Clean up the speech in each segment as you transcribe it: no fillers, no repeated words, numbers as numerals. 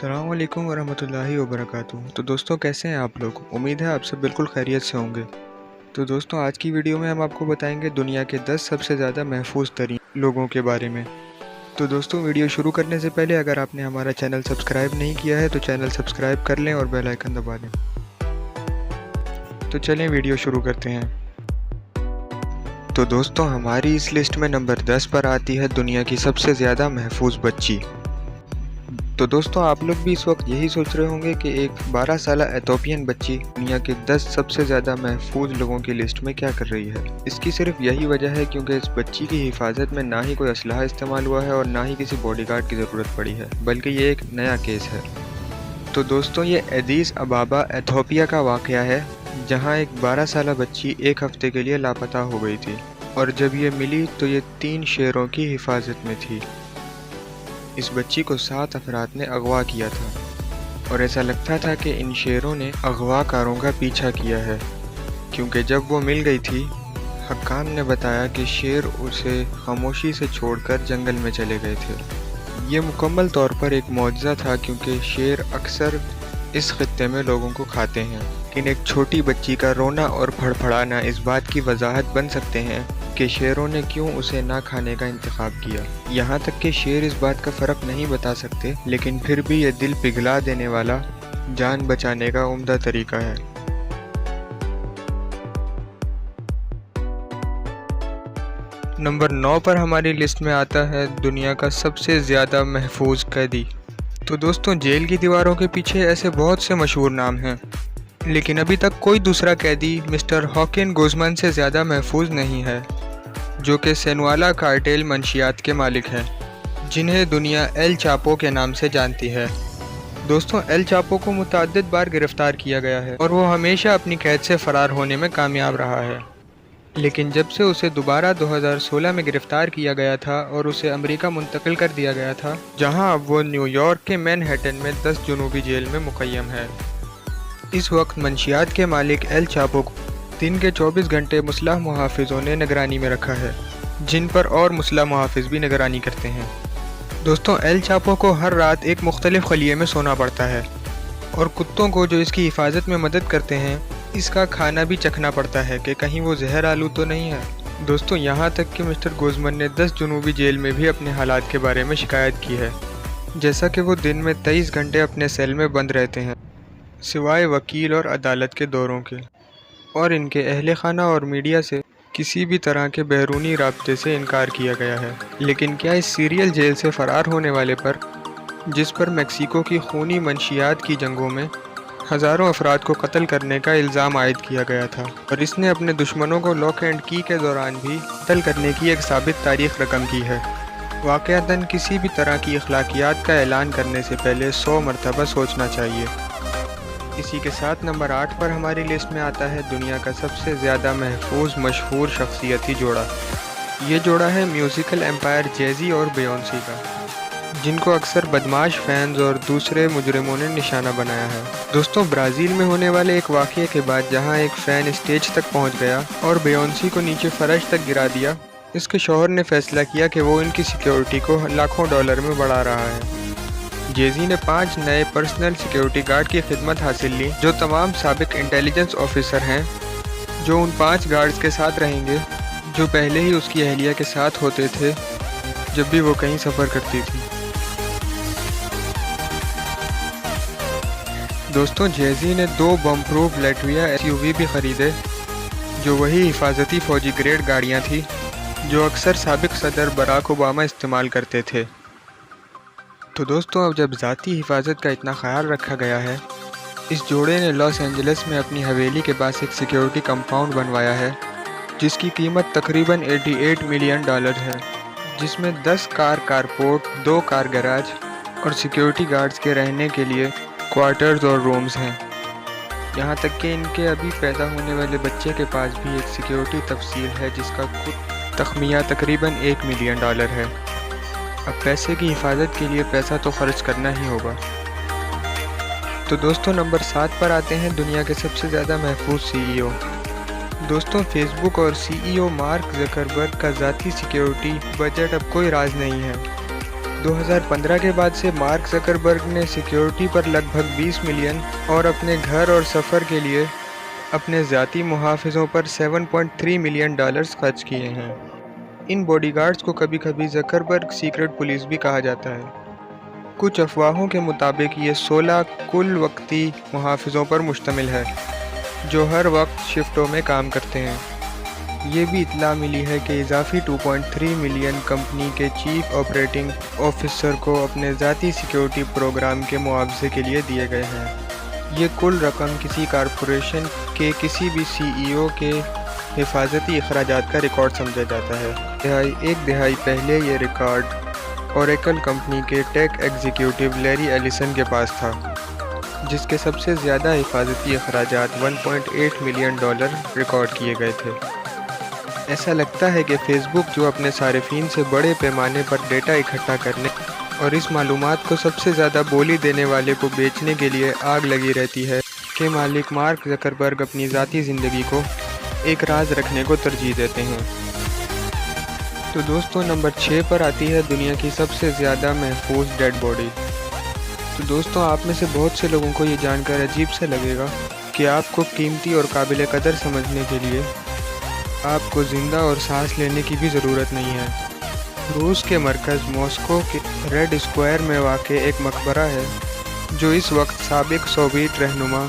अस्सलाम वालेकुम वरहमतुल्लाहि वबरकातुहू। तो दोस्तों कैसे हैं आप लोग? उम्मीद है आप सब बिल्कुल खैरियत से होंगे। तो दोस्तों आज की वीडियो में हम आपको बताएंगे दुनिया के 10 सबसे ज़्यादा महफूज तरीन लोगों के बारे में। तो दोस्तों वीडियो शुरू करने से पहले अगर आपने हमारा चैनल सब्सक्राइब नहीं किया है तो चैनल सब्सक्राइब कर लें और बेल आइकन दबा दें। तो चलें वीडियो शुरू करते हैं। तो दोस्तों हमारी इस लिस्ट में नंबर 10 पर आती है दुनिया की सबसे ज़्यादा महफूज बच्ची। तो दोस्तों आप लोग भी इस वक्त यही सोच रहे होंगे कि एक 12 साल एथोपियन बच्ची दुनिया के 10 सबसे ज़्यादा महफूज लोगों की लिस्ट में क्या कर रही है। इसकी सिर्फ यही वजह है क्योंकि इस बच्ची की हिफाजत में ना ही कोई असलहा इस्तेमाल हुआ है और ना ही किसी बॉडीगार्ड की ज़रूरत पड़ी है, बल्कि ये एक नया केस है। तो दोस्तों ये एडिस अबाबा एथोपिया का वाक़या है, जहाँ एक 12 साल बच्ची एक हफ़्ते के लिए लापता हो गई थी और जब ये मिली तो ये 3 शेरों की हिफाजत में थी। इस बच्ची को 7 अफराद ने अगवा किया था और ऐसा लगता था कि इन शेरों ने अगवाकारों का पीछा किया है, क्योंकि जब वो मिल गई थी हक्काम ने बताया कि शेर उसे खामोशी से छोड़कर जंगल में चले गए थे। ये मुकम्मल तौर पर एक मौजज़ा था, क्योंकि शेर अक्सर इस खित्ते में लोगों को खाते हैं, लेकिन एक छोटी बच्ची का रोना और फड़फड़ाना इस बात की वजाहत बन सकते हैं कि शेरों ने क्यों उसे ना खाने का इंतखाब किया। यहाँ तक कि शेर इस बात का फ़र्क नहीं बता सकते, लेकिन फिर भी ये दिल पिघला देने वाला जान बचाने का उम्दा तरीका है। नंबर 9 पर हमारी लिस्ट में आता है दुनिया का सबसे ज़्यादा महफूज कैदी। तो दोस्तों जेल की दीवारों के पीछे ऐसे बहुत से मशहूर नाम हैं, लेकिन अभी तक कोई दूसरा कैदी मिस्टर हॉकिन गुज़मन से ज़्यादा महफूज नहीं है, जो कि सिनवाला कार्टेल मंशियात के मालिक हैं, जिन्हें दुनिया एल चापो के नाम से जानती है। दोस्तों एल चापो को मुतअद्दिद बार गिरफ्तार किया गया है और वो हमेशा अपनी कैद से फ़रार होने में कामयाब रहा है, लेकिन जब से उसे दोबारा 2016 में गिरफ्तार किया गया था और उसे अमेरिका मुंतकिल कर दिया गया था, जहां अब वो न्यूयॉर्क के मैनहट्टन में 10 जुनूबी जेल में मुक़य्यम है। इस वक्त मंशियात के मालिक एल चापो को दिन के 24 घंटे मुसल्लह मुहाफ़िज़ों ने निगरानी में रखा है, जिन पर और मुसल्लह मुहाफ़िज़ भी निगरानी करते हैं। दोस्तों एल चापो को हर रात एक मुख्तलिफ खलिए में सोना पड़ता है और कुत्तों को जो इसकी हिफाजत में मदद करते हैं इसका खाना भी चखना पड़ता है कि कहीं वो जहर आलू तो नहीं है। दोस्तों यहाँ तक कि मिस्टर गुज़मन ने 10 जुनूबी जेल में भी अपने हालात के बारे में शिकायत की है, जैसा कि वो दिन में 23 घंटे अपने सेल में बंद रहते हैं, सिवाय वकील और अदालत के दौरों के, और इनके अहले खाना और मीडिया से किसी भी तरह के बैरूनी राब्ते से इनकार किया गया है। लेकिन क्या इस सीरियल जेल से फ़रार होने वाले पर, जिस पर मेक्सिको की खूनी मंशियात की जंगों में हज़ारों अफराद को कत्ल करने का इल्ज़ाम आयद किया गया था और इसने अपने दुश्मनों को लॉक एंड की के दौरान भी कत्ल करने की एक साबित तारीख़ रकम की है, वाक़अतन किसी भी तरह की अखलाकियात का ऐलान करने से पहले 100 मरतबा सोचना चाहिए। इसी के साथ नंबर 8 पर हमारी लिस्ट में आता है दुनिया का सबसे ज़्यादा महफूज मशहूर शख्सियती जोड़ा। ये जोड़ा है म्यूज़िकल एम्पायर जेज़ी और बियोंसी का, जिनको अक्सर बदमाश फैंस और दूसरे मुजरिमों ने निशाना बनाया है। दोस्तों ब्राज़ील में होने वाले एक वाक़ये के बाद जहां एक फ़ैन स्टेज तक पहुंच गया और बियोंसी को नीचे फ़र्श तक गिरा दिया, इसके शौहर ने फ़ैसला किया कि वो इनकी सिक्योरिटी को लाखों डॉलर में बढ़ा रहा है। जेज़ी ने 5 नए पर्सनल सिक्योरिटी गार्ड की खिदमत हासिल ली, जो तमाम साबिक इंटेलिजेंस ऑफिसर हैं, जो उन 5 गार्ड्स के साथ रहेंगे जो पहले ही उसकी अहलिया के साथ होते थे जब भी वो कहीं सफ़र करती थी। दोस्तों जेज़ी ने 2 बम प्रूफ लैटविया SUV भी ख़रीदे, जो वही हिफाजती फ़ौजी ग्रेड गाड़ियाँ थीं जो अक्सर साबिक सदर बराक ओबामा इस्तेमाल करते थे। तो दोस्तों अब जब ज़ाती हिफाजत का इतना ख्याल रखा गया है, इस जोड़े ने लॉस एंजलिस में अपनी हवेली के पास एक सिक्योरिटी कंपाउंड बनवाया है, जिसकी कीमत तकरीबन $88 मिलियन है, जिसमें 10 कार कारपोर्ट, 2 कार गैराज और सिक्योरिटी गार्ड्स के रहने के लिए क्वार्टर्स और रूम्स हैं। यहाँ तक कि इनके अभी पैदा होने वाले बच्चे के पास भी एक सिक्योरिटी तफसील है, जिसका कुल तखमिया तकरीबन $1 मिलियन है। अब पैसे की हिफाजत के लिए पैसा तो खर्च करना ही होगा। तो दोस्तों नंबर 7 पर आते हैं दुनिया के सबसे ज़्यादा महफूज CEO। दोस्तों फेसबुक और CEO मार्क ज़करबर्ग का ज़ाती सिक्योरिटी बजट अब कोई राज नहीं है। 2015 के बाद से मार्क ज़करबर्ग ने सिक्योरिटी पर लगभग 20 मिलियन और अपने घर और सफ़र के लिए अपने ज़ाती मुहाफ़िज़ों पर $7.3 मिलियन खर्च किए हैं। इन बॉडीगार्ड्स को कभी कभी ज़करबर्ग सीक्रेट पुलिस भी कहा जाता है। कुछ अफवाहों के मुताबिक ये 16 कुल वक्ती मुहाफ़िज़ों पर मुश्तमिल है जो हर वक्त शिफ्टों में काम करते हैं। ये भी इत्तला मिली है कि इजाफी 2.3 मिलियन कंपनी के चीफ ऑपरेटिंग ऑफिसर को अपने ज़ाती सिक्योरिटी प्रोग्राम के मुआवजे के लिए दिए गए हैं। ये कुल रकम किसी कॉरपोरेशन के किसी भी सीईओ के हिफाजती अखराजात का रिकॉर्ड समझा जाता है। एक दिहाई पहले ये रिकॉर्ड ओरेकल कंपनी के टेक एग्जीक्यूटिव लैरी एलिसन के पास था, जिसके सबसे ज़्यादा हिफाजती अखराजात $1.8 मिलियन रिकॉर्ड किए गए थे। ऐसा लगता है कि फ़ेसबुक, जो अपने सारिफीन से बड़े पैमाने पर डेटा इकट्ठा करने और इस मालूमात को सबसे ज़्यादा बोली देने वाले को बेचने के लिए आग लगी रहती है, के मालिक मार्क ज़करबर्ग अपनी ज़ाती ज़िंदगी को एक राज रखने को तरजीह देते हैं। तो दोस्तों, नंबर 6 पर आती है दुनिया की सबसे ज़्यादा महफूज डेड बॉडी। तो दोस्तों, आप में से बहुत से लोगों को ये जानकर अजीब सा लगेगा कि आपको कीमती और काबिल कदर समझने के लिए आपको ज़िंदा और सांस लेने की भी ज़रूरत नहीं है। रूस के मरकज़ मॉस्को के रेड स्क्वायर में वाक़ एक मकबरा है जो इस वक्त साबिक सोवियत रहनुमा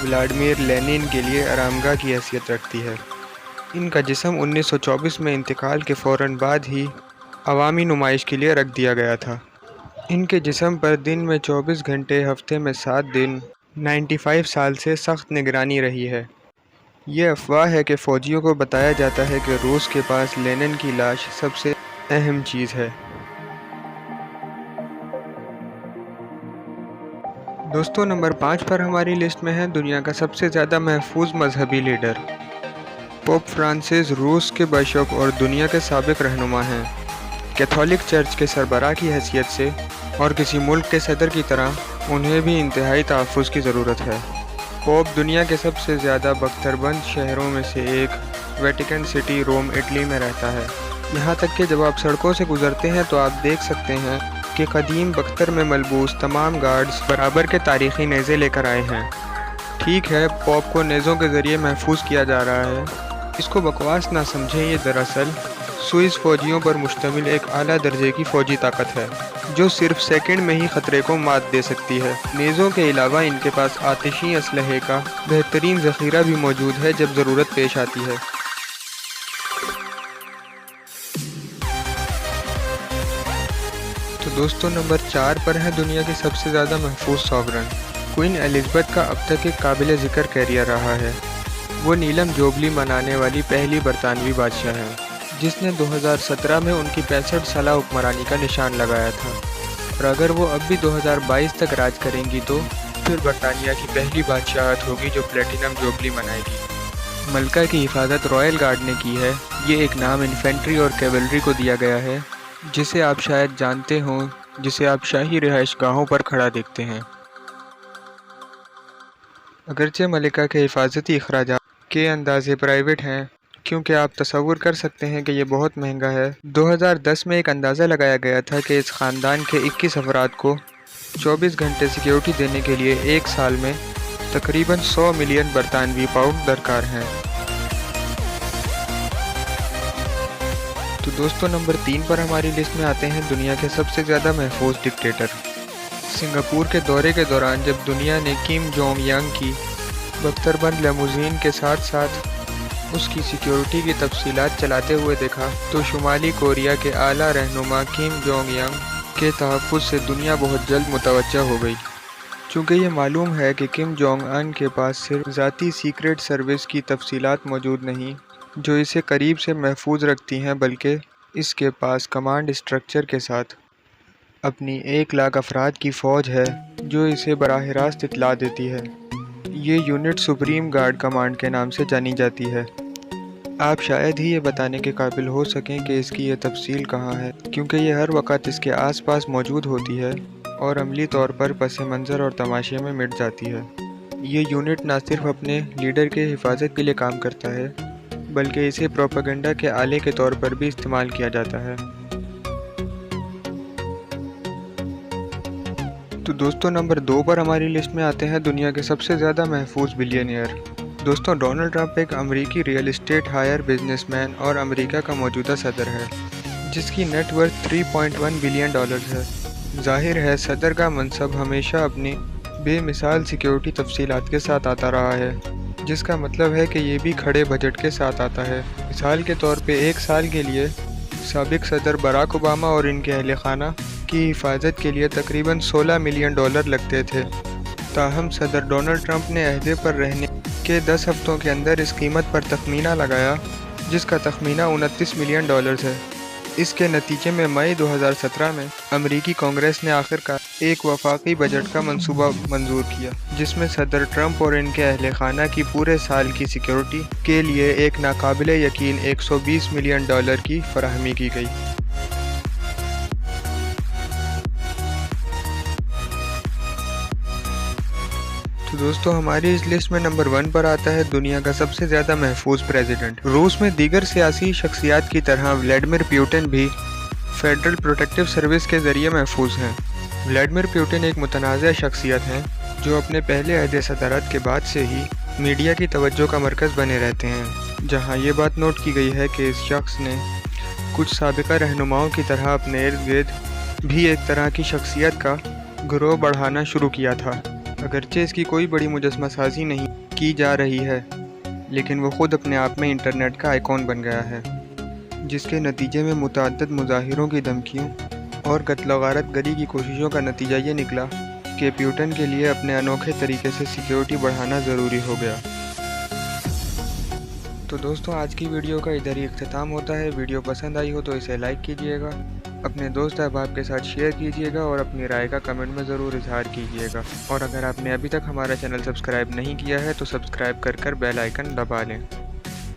व्लादिमीर लेनिन के लिए आरामगाह की हैसियत रखती है। इनका जिस्म 1924 में इंतकाल के फ़ौरन बाद ही अवामी नुमाइश के लिए रख दिया गया था। इनके जिस्म पर दिन में 24 घंटे, हफ्ते में 7 दिन, 95 साल से सख्त निगरानी रही है। ये अफवाह है कि फ़ौजियों को बताया जाता है कि रूस के पास लेनिन की लाश सबसे अहम चीज़ है। दोस्तों, नंबर 5 पर हमारी लिस्ट में है दुनिया का सबसे ज़्यादा महफूज मजहबी लीडर। पोप फ्रांसिस रूस के बिशप और दुनिया के साबिक रहनुमा हैं। कैथोलिक चर्च के सरबराह की हैसियत से और किसी मुल्क के सदर की तरह उन्हें भी इंतहाई तहफ़्फ़ुज़ की ज़रूरत है। पोप दुनिया के सबसे ज़्यादा बख्तरबंद शहरों में से एक वेटिकन सिटी रोम, इटली में रहता है। यहाँ तक कि जब आप सड़कों से गुज़रते हैं तो आप देख सकते हैं कि कदीम बख्तर में मलबूस तमाम गार्ड्स बराबर के तारीख़ी नेज़े लेकर आए हैं। ठीक है, पोप को नेज़ों के ज़रिए महफूज किया जा रहा है। इसको बकवास ना समझें, ये दरअसल स्विस फ़ौजियों पर मुश्तमिल एक आला दर्जे की फ़ौजी ताकत है जो सिर्फ सेकंड में ही ख़तरे को मात दे सकती है। नेज़ों के अलावा इनके पास आतिशी असलहे का बेहतरीन ज़ख़ीरा भी मौजूद है जब ज़रूरत पेश आती है। तो दोस्तों, नंबर 4 पर है दुनिया की सबसे ज़्यादा महफूज सॉवरन। क्वीन एलिज़ाबेथ का अब तक एक काबिल ज़िक्र कैरियर रहा है। वो नीलम जुबली मनाने वाली पहली बरतानवी बादशाह हैं जिसने 2017 में उनकी 65 साला हुक्मरानी का निशान लगाया था, और अगर वो अब भी 2022 तक राज करेंगी तो फिर बरतानिया की पहली बादशाहत होगी जो प्लेटिनम जुबली मनाएगी। मलका की हिफाजत रॉयल गार्ड ने की है। ये एक नाम इन्फेंट्री और कैवलरी को दिया गया है जिसे आप शायद जानते हों, जिसे आप शाही रिहाइशगाहों पर खड़ा देखते हैं। अगरचे मलिका के हिफाजती अखराजात के अंदाजे प्राइवेट हैं, क्योंकि आप तसव्वुर कर सकते हैं कि ये बहुत महंगा है। 2010 में एक अंदाज़ा लगाया गया था कि इस ख़ानदान के 21 अफराद को 24 घंटे सिक्योरिटी देने के लिए एक साल में तकरीबन 100 मिलियन बरतानवी पाउंड दरकार हैं। तो दोस्तों, नंबर 3 पर हमारी लिस्ट में आते हैं दुनिया के सबसे ज़्यादा महफूज डिक्टेटर। सिंगापुर के दौरे के दौरान जब दुनिया ने किम जोंग यांग की बख्तरबंद लिमोज़ीन के साथ साथ उसकी सिक्योरिटी की तफसीलात चलाते हुए देखा तो शुमाली कोरिया के आला रहनुमा किम जोंग यांग के तहफ़्फ़ुज़ से दुनिया बहुत जल्द मुतवज्जा हो गई। चूँकि ये मालूम है कि किम जोंग अन के पास सिर्फ ज़ाती सीक्रेट सर्विस की तफसीलात मौजूद नहीं जो इसे करीब से महफूज रखती हैं, बल्कि इसके पास कमांड स्ट्रक्चर के साथ अपनी 1 लाख अफराद की फ़ौज है जो इसे बराह रास्त इत्तला देती है। ये यूनिट सुप्रीम गार्ड कमांड के नाम से जानी जाती है। आप शायद ही ये बताने के काबिल हो सकें कि इसकी ये तफसील कहाँ है, क्योंकि ये हर वक्त इसके आसपास मौजूद होती है और अमली तौर पर पस मंज़र और तमाशे में मिट जाती है। ये यूनिट न सिर्फ अपने लीडर के हिफाजत के लिए काम करता है, बल्कि इसे प्रोपेगेंडा के आले के तौर पर भी इस्तेमाल किया जाता है। तो दोस्तों नंबर 2 पर हमारी लिस्ट में आते हैं दुनिया के सबसे ज़्यादा महफूज बिलियनियर। दोस्तों डोनाल्ड ट्रंप एक अमेरिकी रियल एस्टेट हायर बिजनेसमैन और अमेरिका का मौजूदा सदर है, जिसकी नेट वर्थ $3.1 बिलियन है। जाहिर है सदर का मनसब हमेशा अपनी बेमिसाल सिक्योरिटी तफसीलात के साथ आता रहा है, जिसका मतलब है कि ये भी खड़े बजट के साथ आता है। मिसाल के तौर पे एक साल के लिए साबिक सदर बराक ओबामा और इनके अहल खाना की हिफाजत के लिए तकरीबन $16 मिलियन लगते थे। ताहम सदर डोनाल्ड ट्रंप ने अहदे पर रहने के 10 हफ्तों के अंदर इस कीमत पर तखमीना लगाया, जिसका तखमीना $29 मिलियन है। इसके नतीजे में मई 2017 में अमेरिकी कांग्रेस ने आखिरकार एक वफाकी बजट का मंसूबा मंजूर किया, जिसमें सदर ट्रंप और इनके अहल खाना की पूरे साल की सिक्योरिटी के लिए एक नाकाबिले यकीन $120 मिलियन की फराहमी की गई। तो दोस्तों हमारी इस लिस्ट में नंबर 1 पर आता है दुनिया का सबसे ज़्यादा महफूज प्रेसिडेंट। रूस में दीगर सियासी शख्सियात की तरह व्लादिमीर पुतिन भी फेडरल प्रोटेक्टिव सर्विस के ज़रिए महफूज हैं। व्लादिमीर पुतिन एक मुतनाज़ा शख्सियत हैं जो अपने पहले अहदे सदारत के बाद से ही मीडिया की तवज्जो का मरकज़ बने रहते हैं, जहां ये बात नोट की गई है कि इस शख्स ने कुछ साबिका रहनुमाओं की तरह अपने इर्द गिर्द भी एक तरह की शख्सियत का गिरोह बढ़ाना शुरू किया था। अगरचे इसकी कोई बड़ी मुजस्मा साजी नहीं की जा रही है, लेकिन वो ख़ुद अपने आप में इंटरनेट का आइकॉन बन गया है, जिसके नतीजे में मुतअद्दिद मुजाहिरों की धमकियों और कत्ल गारत गरी की कोशिशों का नतीजा ये निकला कि पुतिन के लिए अपने अनोखे तरीके से सिक्योरिटी बढ़ाना ज़रूरी हो गया। तो दोस्तों आज की वीडियो का इधर ही इख्तिताम होता है। वीडियो पसंद आई हो तो इसे लाइक कीजिएगा, अपने दोस्त अहबाब के साथ शेयर कीजिएगा और अपनी राय का कमेंट में ज़रूर इजहार कीजिएगा। और अगर आपने अभी तक हमारा चैनल सब्सक्राइब नहीं किया है तो सब्सक्राइब कर बेल आइकन दबा लें।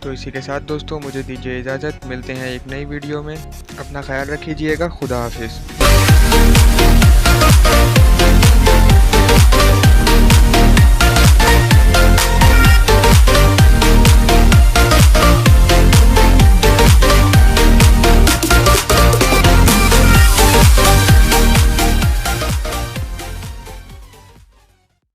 तो इसी के साथ दोस्तों मुझे दीजिए इजाज़त, मिलते हैं एक नई वीडियो में। अपना ख्याल रखिएगा, खुदा हाफिज़।